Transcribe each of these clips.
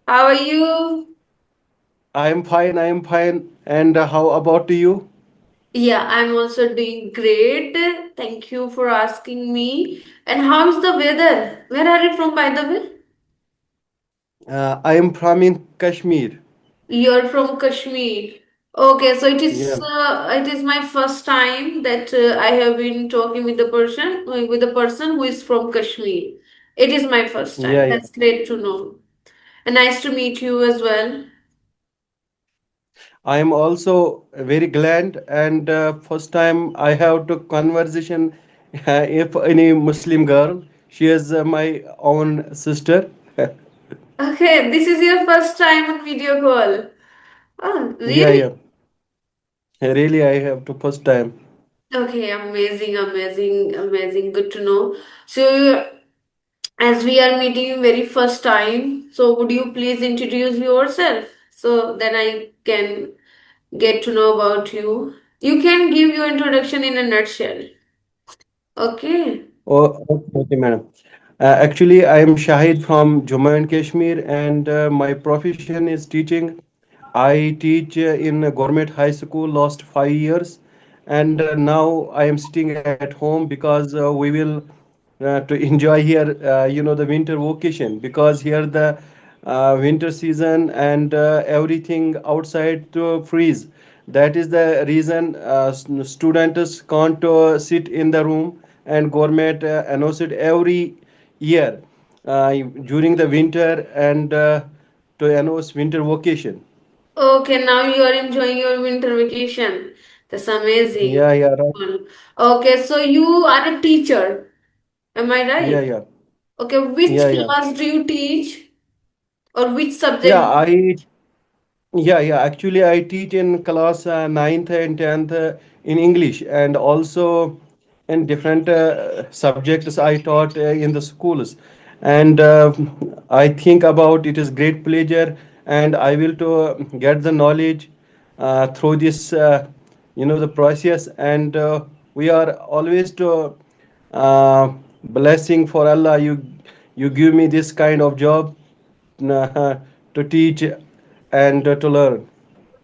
How are you? I am fine. I am fine. And how about you? Yeah, I'm also doing great. Thank you for asking me. And how is the weather? Where are you from, by the way? I am from in Kashmir. You're from Kashmir. Okay, so Yeah. it is my first time that I have been talking with a person who is from Kashmir. It is my first time. Yeah, yeah. That's great to know. And nice to meet you as well. I am also very glad. And first time I have to conversation if any Muslim girl. She is my own sister. Okay, this is your first time on video call. Oh, Yeah, really? yeah. Really, I have to first time. Okay, amazing. Good to know. So, as we are meeting very first time, so would you please introduce yourself so then I can get to know about you? You can give your introduction in a nutshell. Okay. Oh, okay, madam. Actually, I am Shahid from Jammu and Kashmir, and my profession is teaching. I teach in a government high school last 5 years, and now I am sitting at home because we will to enjoy here, the winter vacation because here the winter season and everything outside to freeze. That is the reason students can't sit in the room, and government announce it every year uh, during the winter and to announce winter vacation. Okay, now you are enjoying your winter vacation. That's amazing. Yeah, yeah, right. Okay, so you are a teacher. Am I Yeah, right? yeah, Okay, which yeah, yeah. class do you teach or which subject? Yeah, yeah. Actually, I teach in class 9th and 10th in English, and also in different subjects I taught in the schools. And I think about it is great pleasure, and I will to get the knowledge through this, the process. And we are always to uh, blessing for Allah. You give me this kind of job to teach and to learn.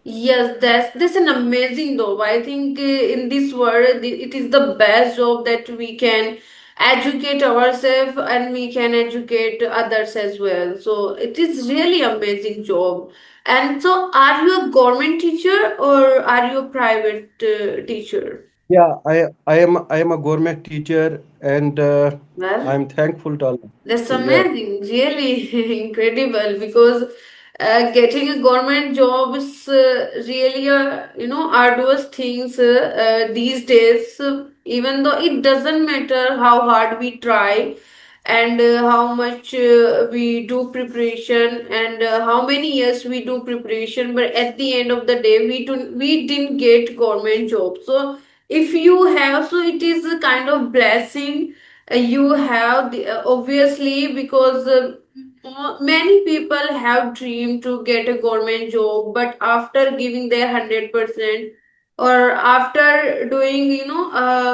Yes, that's an amazing job. I think in this world it is the best job that we can educate ourselves and we can educate others as well. So it is really amazing job. And so, are you a government teacher or are you a private teacher? Yeah, I am a government teacher, and Well. I'm thankful to Allah. That's Yeah, amazing, really incredible because getting a government job is really a arduous things these days. Even though it doesn't matter how hard we try and how much we do preparation and how many years we do preparation, but at the end of the day we didn't get government job. So if you have, so it is a kind of blessing you have obviously because many people have dreamed to get a government job but after giving their 100% or after doing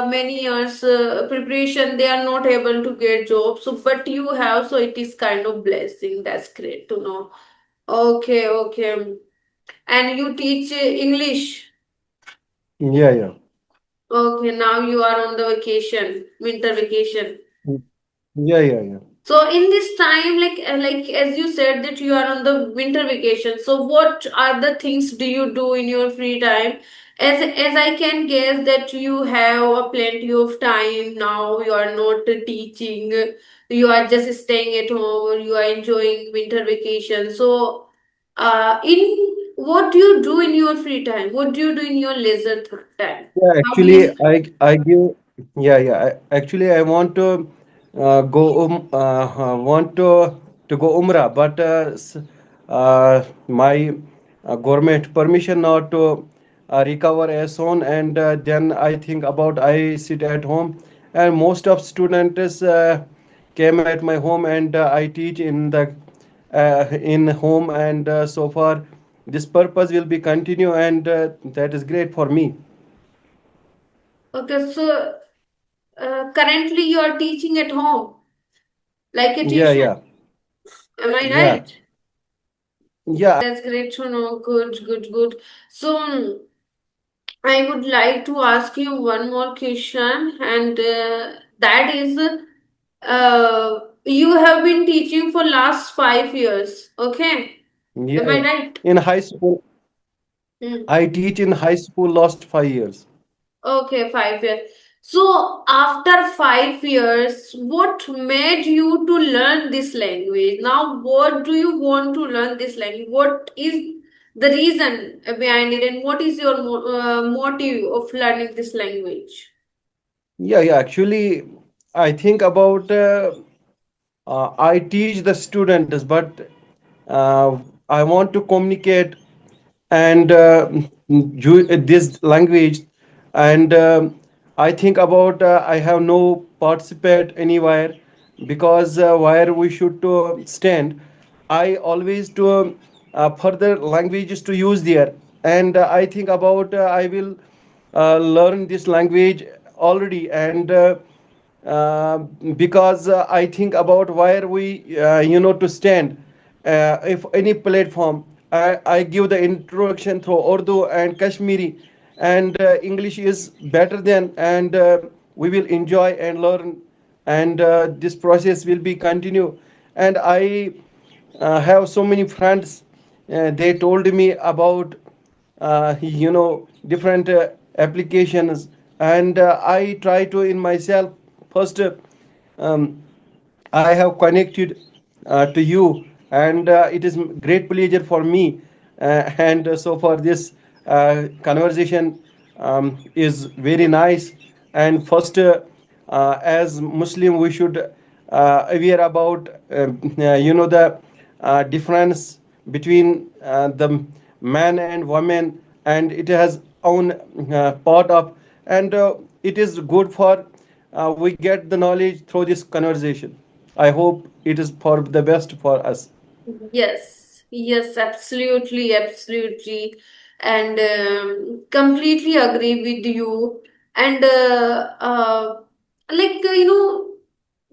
many years preparation they are not able to get jobs, so but you have, so it is kind of blessing. That's great to know. Okay. And you teach English. yeah, yeah. Okay, now you are on the vacation, winter vacation. Mm. Yeah, yeah, yeah. So in this time, like as you said that you are on the winter vacation. So what are the things do you do in your free time? As I can guess that you have a plenty of time now. You are not teaching. You are just staying at home. Or you are enjoying winter vacation. So, in what do you do in your free time? What do you do in your leisure time? Yeah, How do you actually, I give. Yeah, yeah. Actually, I want to want to go Umrah, but my government permission not to recover as soon, and then I think about I sit at home, and most of students came at my home, and I teach in the in home, and so far this purpose will be continue, and that is great for me. Okay, so currently you are teaching at home like a Yeah, tuition. yeah, Am I yeah, right? Yeah. That's great to know. Good, good, good. So, I would like to ask you one more question, and that is, you have been teaching for last 5 years. Okay, Yeah, am I right? in high school, Hmm. I teach in high school last 5 years. Okay, 5 years. So after 5 years, what made you to learn this language? Now, what do you want to learn this language? What is the reason behind it, and what is your motive of learning this language? Yeah, yeah. Actually, I think about I teach the students, but I want to communicate and this language, and I think about I have no participate anywhere because where we should to stand, I always to further languages to use there, and I think about I will learn this language already, and uh, because I think about where we to stand. If any platform, I give the introduction through Urdu and Kashmiri, and English is better than, and we will enjoy and learn, and this process will be continue. And I have so many friends. They told me about different applications, and I try to in myself first. Um, I have connected to you, and it is great pleasure for me. And so for this conversation is very nice. And first, as Muslim, we should aware about the difference between the man and woman, and it has own part of, and it is good for we get the knowledge through this conversation. I hope it is for the best for us. Yes, yes, absolutely, absolutely, and completely agree with you. And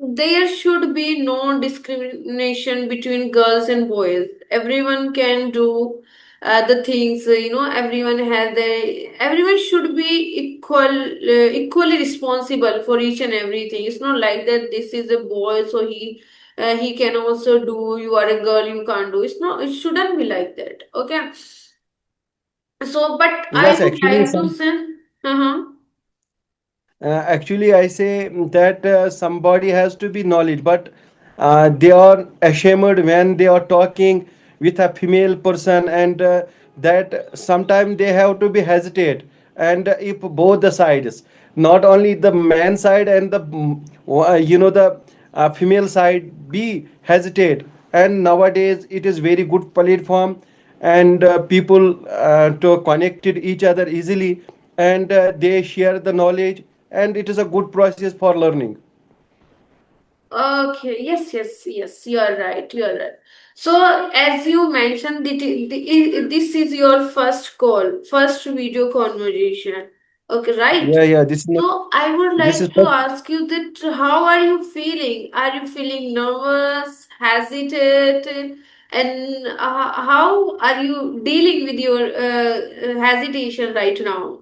there should be no discrimination between girls and boys. Everyone can do the things. Everyone should be equally responsible for each and everything. It's not like that. This is a boy, so he can also do. You are a girl, you can't do. It's not. It shouldn't be like that. Okay. So, but I Yes, would actually, like to say, uh-huh. actually, I say that somebody has to be knowledge, but they are ashamed when they are talking with a female person, and that sometimes they have to be hesitate. And if both the sides, not only the man side and the the female side be hesitate, and nowadays it is very good platform, and people to connected each other easily, and they share the knowledge, and it is a good process for learning. Okay, yes, yes, yes, you are right, you are right. So, as you mentioned, this is your first call, first video conversation. Okay, right? Yeah, yeah, this is not, So, I would this is like to first. ask you that how are you feeling? Are you feeling nervous, hesitant, and how are you dealing with your hesitation right now?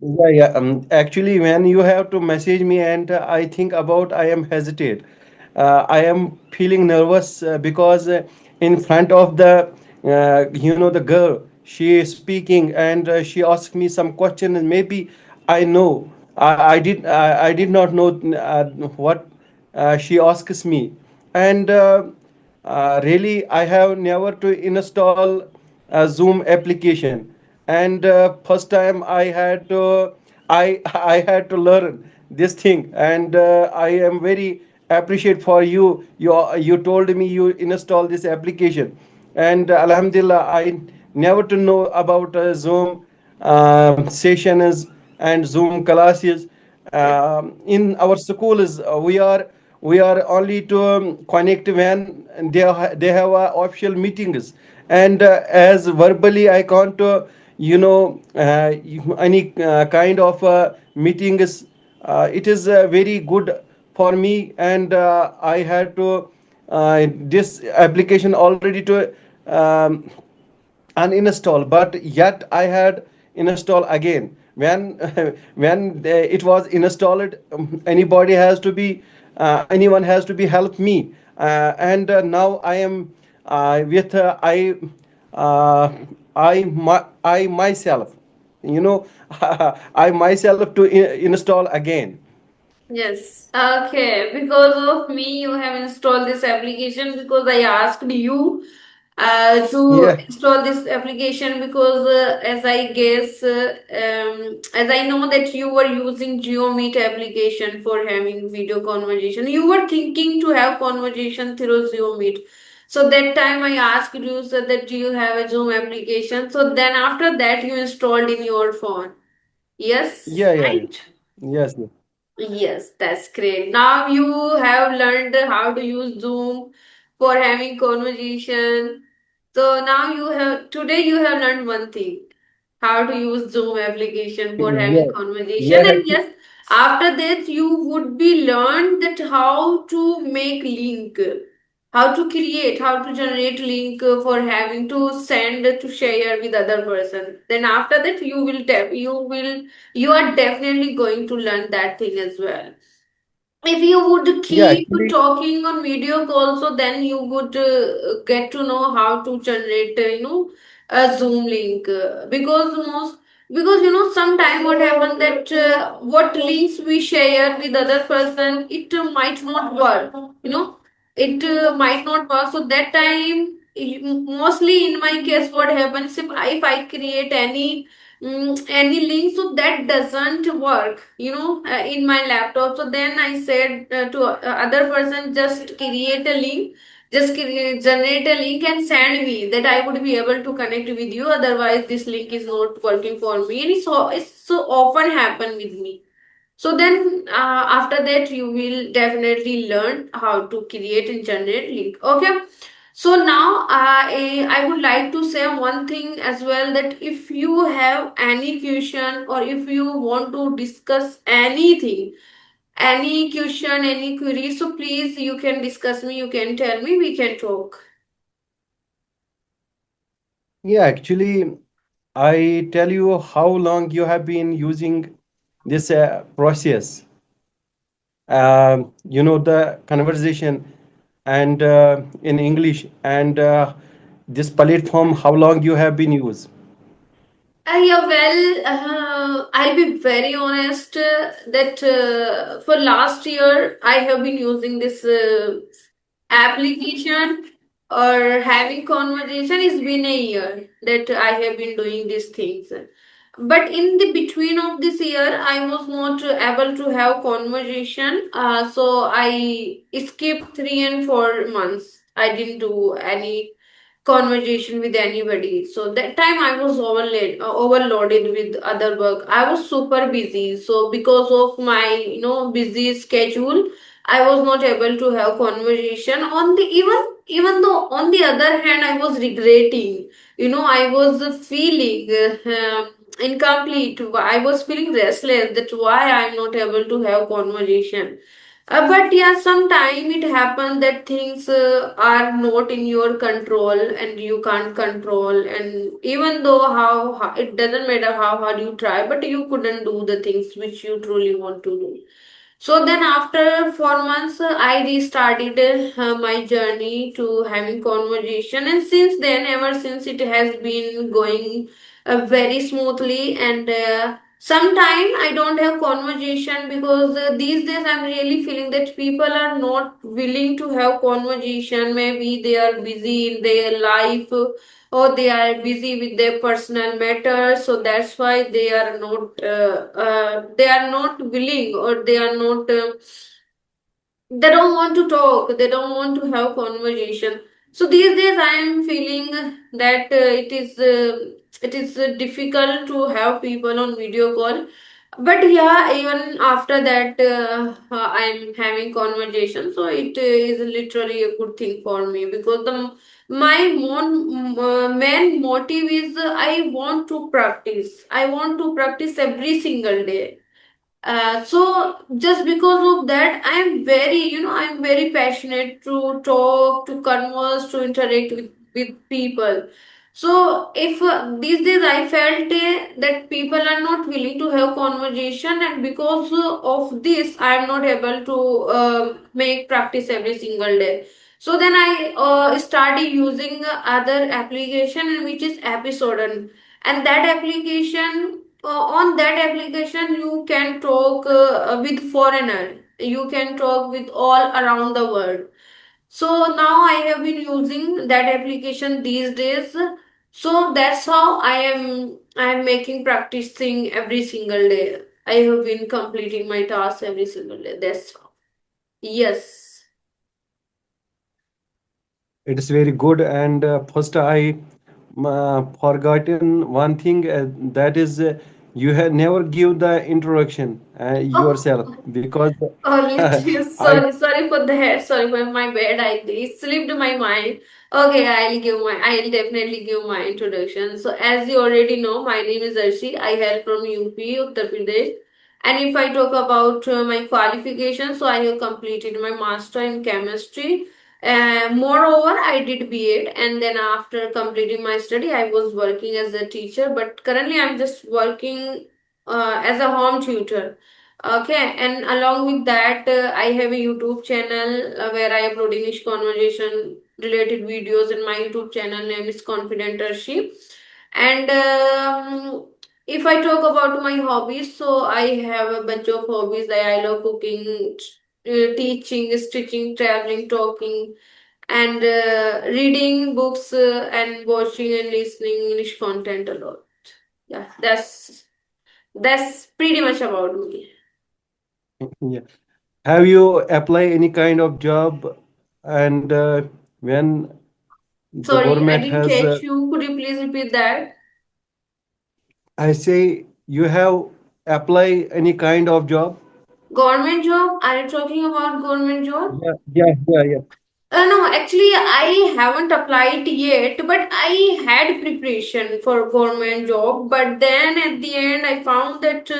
Yeah, yeah. Actually, when you have to message me, and I think about, I am hesitate. I am feeling nervous because in front of the, the girl, she is speaking, and she asked me some question, and maybe I know. I did not know what she asks me, and really, I have never to install a Zoom application, and first time I had to learn this thing, and I am very appreciate for you. You told me you install this application, and Alhamdulillah, I never to know about Zoom sessions and Zoom classes. Yes. In our schools, we are only to connect when they have official meetings, and as verbally I can't any kind of meetings. It is very good for me, and I had to this application already to um, uninstall, but yet I had install again when when it was installed. Anybody has to be anyone has to be help me, and now I am with uh, I myself, you know, I myself to install again. Yes. Okay. Because of me, you have installed this application because I asked you to Yeah, install this application because as I guess, as I know that you were using GeoMeet application for having video conversation. You were thinking to have conversation through GeoMeet. So that time I asked you said that do you have a Zoom application? So then after that you installed in your phone. Yes, yeah, yeah, yeah. right? Yes, yes. Yes, that's great. Now you have learned how to use Zoom for having conversation. So now you have today you have learned one thing, how to use Zoom application for having Yeah, conversation. yeah, And yes, after that you would be learned that how to make link, how to create, how to generate link for having to send to share with other person. Then after that you are definitely going to learn that thing as well. If you would yeah. keep Actually, talking on video call, so then you would get to know how to generate a Zoom link because sometime what happens that what links we share with other person, it might not work, it might not work. So that time, mostly in my case, what happens if I create any link, so that doesn't work, in my laptop. So then I said to other person, just create a link, generate a link and send me, that I would be able to connect with you. Otherwise this link is not working for me, and it's so often happen with me. So then, after that, you will definitely learn how to create and generate link. Okay. So now, I would like to say one thing as well, that if you have any question or if you want to discuss anything, any question, any query, so please you can discuss me, you can tell me, we can talk. yeah. Actually, I tell you how long you have been using this process. The conversation and in English and this platform. How long you have been used? Yeah, well, I'll be very honest that for last year I have been using this application or having conversation. It's been a year that I have been doing these things. But in the between of this year, I was not able to have conversation. So I skipped 3 and 4 months. I didn't do any conversation with anybody. So that time I was overloaded with other work. I was super busy. So because of my busy schedule, I was not able to have conversation. On the even though on the other hand I was regretting. I was feeling incomplete. I was feeling restless. That why I'm not able to have conversation. But yeah, sometime it happens that things are not in your control and you can't control. And even though it doesn't matter how hard you try, but you couldn't do the things which you truly want to do. So then after 4 months, I restarted my journey to having conversation, and since then, ever since, it has been going very smoothly. And sometime I don't have conversation because these days I'm really feeling that people are not willing to have conversation. Maybe they are busy in their life, or they are busy with their personal matters, so that's why they are not willing, or they don't want to talk, they don't want to have conversation. So these days I am feeling that it is difficult to have people on video call. But yeah, even after that, I'm having conversation, so it is literally a good thing for me, because my main motive is I want to practice every single day. So just because of that, I'm very passionate to talk, to converse, to interact with with people. So if these days I felt that people are not willing to have conversation, and because of this I am not able to make practice every single day. So then I started using other application, which is Episode, and that application, on that application you can talk with foreigner, you can talk with all around the world. So now I have been using that application these days. So that's how I am making practicing every single day. I have been completing my tasks every single day. That's how. Yes. It is very good. And first, I forgotten one thing, that is, you have never give the introduction Oh, yourself, because oh, literally, I sorry for that. Sorry for my bad. It slipped my mind. Okay, I'll definitely give my introduction. So, as you already know, my name is Arshi. I hail from UP, Uttar Pradesh. And if I talk about my qualifications, so I have completed my master in chemistry. Moreover, I did B.Ed, and then after completing my study, I was working as a teacher. But currently, I'm just working as a home tutor. Okay, and along with that, I have a YouTube channel where I upload English conversation related videos, and my YouTube channel name is Confidentership. And if I talk about my hobbies, so I have a bunch of hobbies. I love cooking, teaching, stitching, traveling, talking, and reading books, and watching and listening English content a lot. Yeah, that's pretty much about me. yeah. Have you apply any kind of job, and when the Sorry, I government didn't has, catch you. Could you please repeat that? I say, you have apply any kind of job? Government job? Are you talking about government job? Yeah, yeah, yeah, yeah. No, actually, I haven't applied yet, but I had preparation for government job. But then at the end, I found that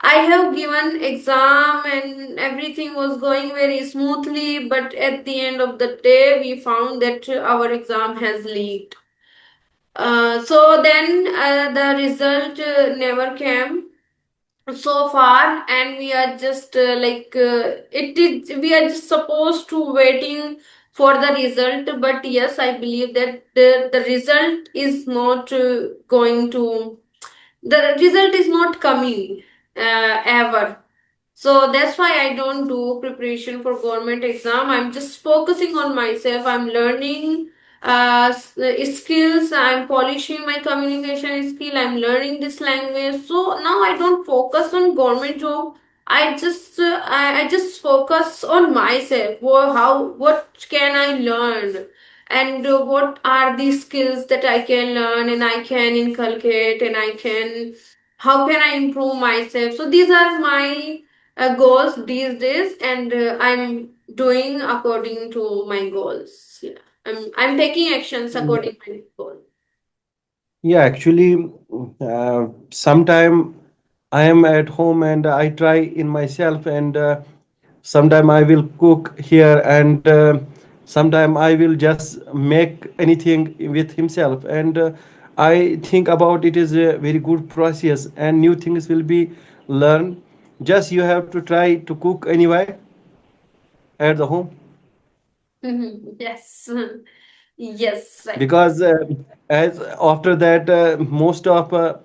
I have given exam and everything was going very smoothly. But at the end of the day, we found that our exam has leaked. So then the result never came so far, and we are just it is we are just supposed to waiting for the result. But yes, I believe that the result is not going to the result is not coming ever. So that's why I don't do preparation for government exam. I'm just focusing on myself. I'm learning skills. I'm polishing my communication skill. I'm learning this language. So now I don't focus on government job. I just focus on myself. What can I learn, and what are the skills that I can learn and I can inculcate, and I can how can I improve myself. So these are my goals these days, and I'm doing according to my goals. Yeah, I'm taking actions according to my goal. Yeah, actually, sometime I am at home and I try in myself, and sometime I will cook here, and sometime I will just make anything with himself, and I think about it is a very good process, and new things will be learned. Just you have to try to cook anyway at the home, Yes, yes, right. because as after that, most of the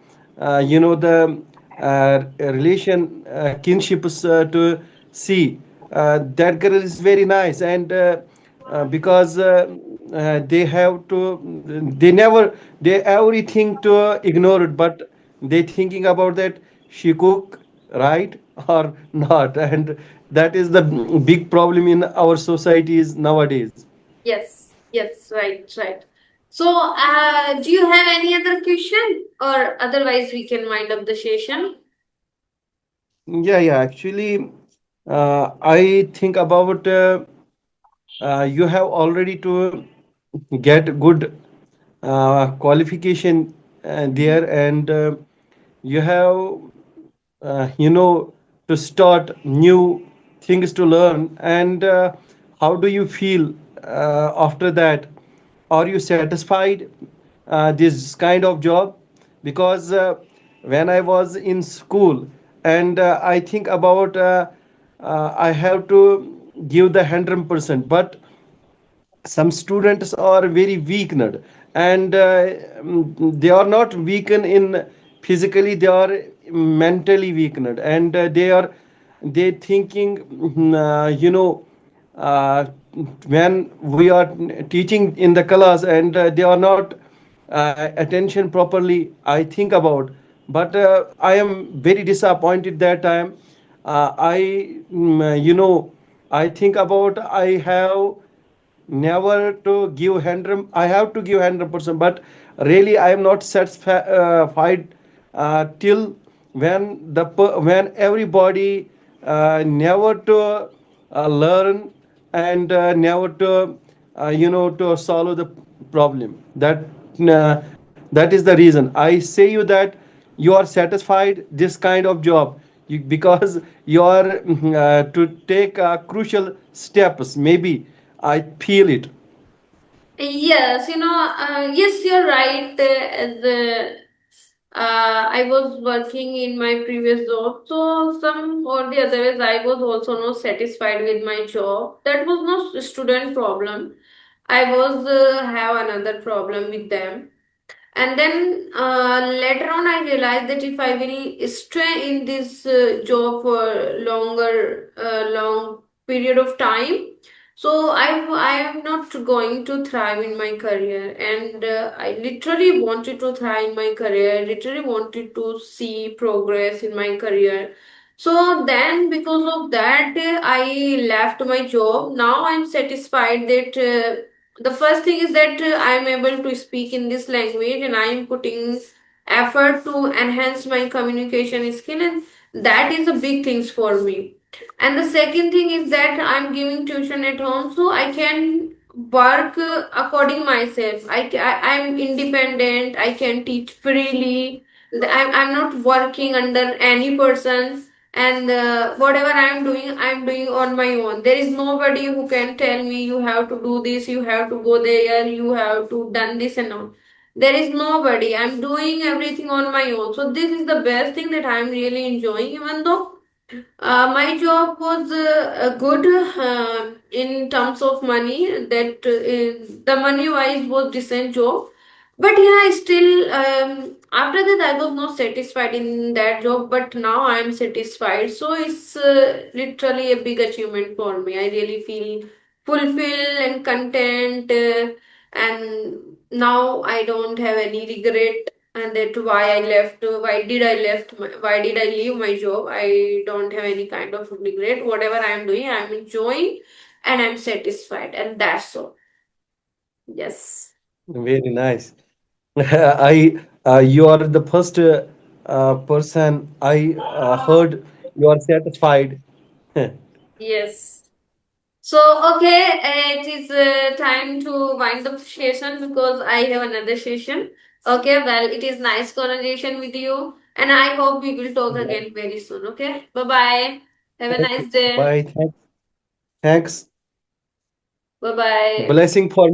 relation kinships to see, that girl is very nice, and because they have to, they never, they everything to ignore it, but they thinking about that she cook right or not, and that is the big problem in our societies nowadays. Yes, yes, right, right. So, do you have any other question, or otherwise we can wind up the session? Yeah, yeah. Actually, I think about, you have already to get good qualification there, and you have, to start new things to learn. And how do you feel after that? are you satisfied this kind of job? Because when I was in school, and I think about I have to give the 100%, but some students are very weakened, and they are not weakened in physically, they are mentally weakened, and they thinking, uh, when we are teaching in the class, and they are not attention properly, I think about. But I am very disappointed that time. I think about, I have never to give 100, I have to give 100%, but really I am not satisfied till when when everybody never to learn, and never to to solve the problem. That is the reason I say you that you are satisfied this kind of job, because you are to take crucial steps, maybe I feel it. Yes, yes, you're right. I was working in my previous job, so some or the other ways, I was also not satisfied with my job. That was not student problem. I was have another problem with them. And then later on, I realized that if I will stay in this job for long period of time, so I am not going to thrive in my career. And I literally wanted to thrive in my career. I literally wanted to see progress in my career. So then, because of that, I left my job. Now I'm satisfied that. The first thing is that I am able to speak in this language, and I am putting effort to enhance my communication skill, and that is a big things for me. And the second thing is that I'm giving tuition at home, so I can work according myself. I'm independent. I can teach freely. I'm not working under any person, and whatever I'm doing on my own. There is nobody who can tell me you have to do this, you have to go there, you have to done this and all. There is nobody. I'm doing everything on my own, so this is the best thing that I'm really enjoying. Even though my job was good in terms of money. That the money wise was decent job, but yeah, still after that I was not satisfied in that job. But now I am satisfied, so it's literally a big achievement for me. I really feel fulfilled and content, and now I don't have any regret, and that why I left, why did I leave my job. I don't have any kind of regret. Whatever I am doing, I am enjoying, and I'm satisfied, and that's all. Yes. Very nice. I You are the first person I heard you are satisfied. Yes. So, okay, it is time to wind up the session because I have another session. Okay, well, it is nice conversation with you, and I hope we will talk Yeah. again very soon. Okay, bye bye. Have a Thank you. nice day. Bye. Thanks. Bye bye. Blessing for